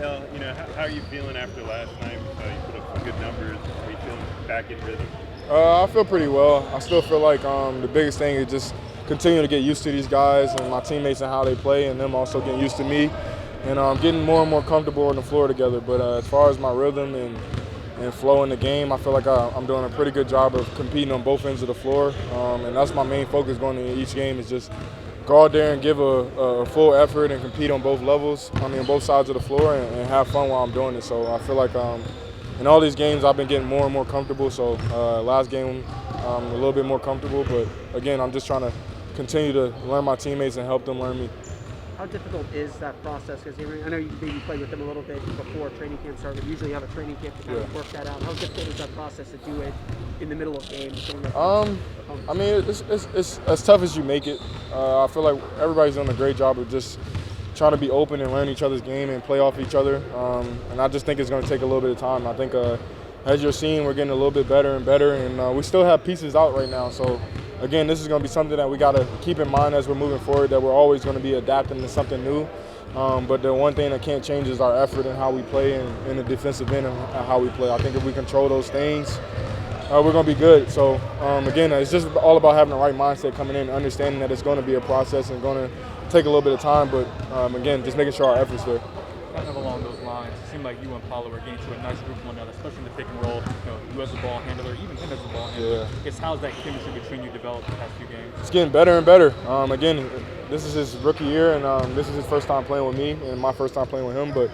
Markelle, how are you feeling after last night? You put up some good numbers. Are you feeling back in rhythm? I feel pretty well. I still feel like the biggest thing is just continuing to get used to these guys and my teammates and how they play, and them also getting used to me, and getting more and more comfortable on the floor together. But as far as my rhythm and flow in the game, I feel like I'm doing a pretty good job of competing on both ends of the floor, and that's my main focus going into each game is just go out there and give a full effort and compete on both levels, both sides of the floor, and have fun while I'm doing it. So I feel like in all these games I've been getting more and more comfortable. So last game a little bit more comfortable, but again I'm just trying to continue to learn my teammates and help them learn me. How difficult is that process? Because I know you maybe played with them a little bit before training camp started. Usually you have a training camp to kind of work that out. How difficult is that process to do it in the middle of games? It's as tough as you make it. I feel like everybody's done a great job of just trying to be open and learn each other's game and play off each other. And I just think it's going to take a little bit of time. I think as you're seeing, we're getting a little bit better and better, and we still have pieces out right now. So again, this is going to be something that we got to keep in mind as we're moving forward, that we're always going to be adapting to something new. But the one thing that can't change is our effort and how we play and in the defensive end and how we play. I think if we control those things, we're going to be good. So, again, it's just all about having the right mindset coming in, understanding that it's going to be a process and going to take a little bit of time. But, again, just making sure our effort's there. Kind of along those lines, it seemed like you and Paulo were getting to a nice group with one another, especially in the pick and roll. You as a ball handler, even him as a ball handler. Yeah. I guess how's that chemistry between you developed the past few games? It's getting better and better. Again, this is his rookie year, and this is his first time playing with me and my first time playing with him. But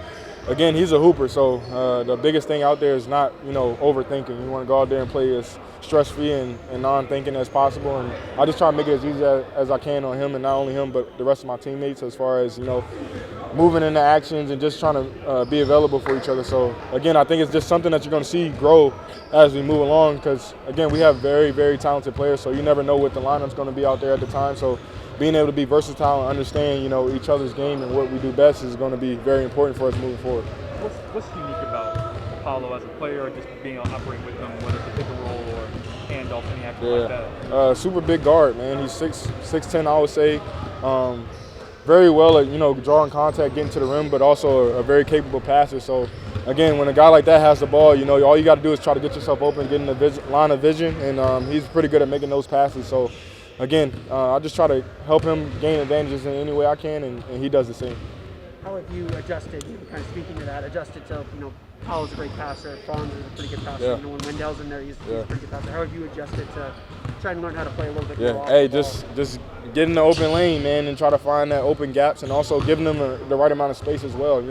again, he's a hooper, so the biggest thing out there is not overthinking. You want to go out there and play as stress-free and non-thinking as possible. And I just try to make it as easy as I can on him, and not only him, but the rest of my teammates, as far as moving into actions and just trying to be available for each other. So again, I think it's just something that you're going to see grow as we move along, because again, we have very, very talented players, so you never know what the lineup's going to be out there at the time. So being able to be versatile and understand each other's game and what we do best is going to be very important for us moving forward. What's unique about Paulo as a player, or just being able to operate with him, whether it's a pick and roll or handoff, anything like that? Super big guard, man. He's 6'10", I would say. Very well at drawing contact, getting to the rim, but also a very capable passer. So again, when a guy like that has the ball, all you got to do is try to get yourself open, get in the line of vision, and he's pretty good at making those passes. So again, I just try to help him gain advantages in any way I can, and he does the same. How have you adjusted, kind of speaking to that, adjusted to, Paulo's a great passer, Franz is a pretty good passer, when Wendell's in there, he's a pretty good passer. How have you adjusted to try and learn how to play a little bit more off the ball? Just get in the open lane, man, and try to find that open gaps, and also giving them the right amount of space as well.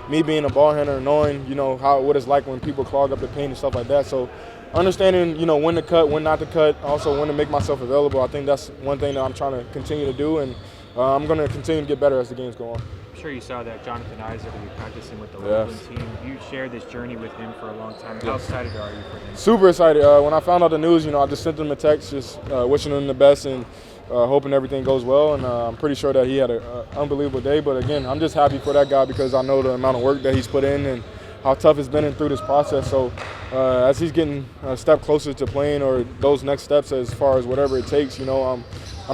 Me being a ball handler, knowing, what it's like when people clog up the paint and stuff like that. So understanding, when to cut, when not to cut, also when to make myself available. I think that's one thing that I'm trying to continue to do, and I'm going to continue to get better as the games go on. I'm sure you saw that Jonathan Isaac when you practicing with the Loveland team. You shared this journey with him for a long time. How excited are you for him? Super excited. When I found out the news, I just sent him a text, just wishing him the best and hoping everything goes well. And I'm pretty sure that he had an unbelievable day. But again, I'm just happy for that guy because I know the amount of work that he's put in and how tough it's been through this process. So as he's getting a step closer to playing, or those next steps as far as whatever it takes, I'm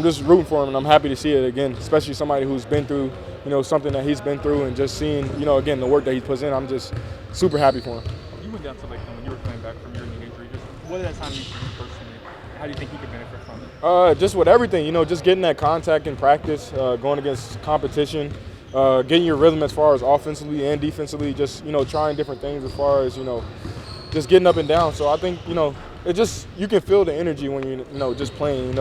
just rooting for him, and I'm happy to see it again, especially somebody who's been through, something that he's been through, and just seeing, again, the work that he puts in. I'm just super happy for him. You went down to when you were coming back from your knee injury. Just what did that time mean for you personally? How do you think he could benefit from it? Just with everything, just getting that contact in practice, going against competition, getting your rhythm as far as offensively and defensively, just, trying different things as far as, just getting up and down. So I think, it just, you can feel the energy when you just playing.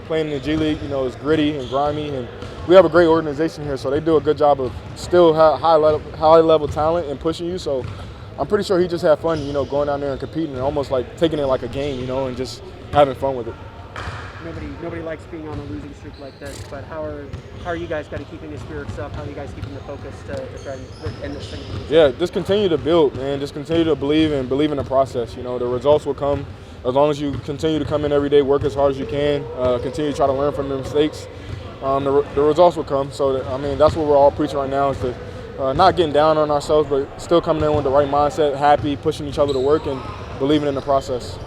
Playing in the G League, is gritty and grimy, and we have a great organization here, so they do a good job of still high level talent and pushing you. So I'm pretty sure he just had fun, going down there and competing and almost like taking it like a game, and just having fun with it. Nobody likes being on a losing streak like this, but how are you guys kind of keeping the spirits up? How are you guys keeping the focus to try and end this thing? Yeah, just continue to build, man. Just continue to believe in the process. The results will come as long as you continue to come in every day, work as hard as you can, continue to try to learn from the mistakes. The results will come. So, that's what we're all preaching right now, is to not getting down on ourselves, but still coming in with the right mindset, happy, pushing each other to work, and believing in the process.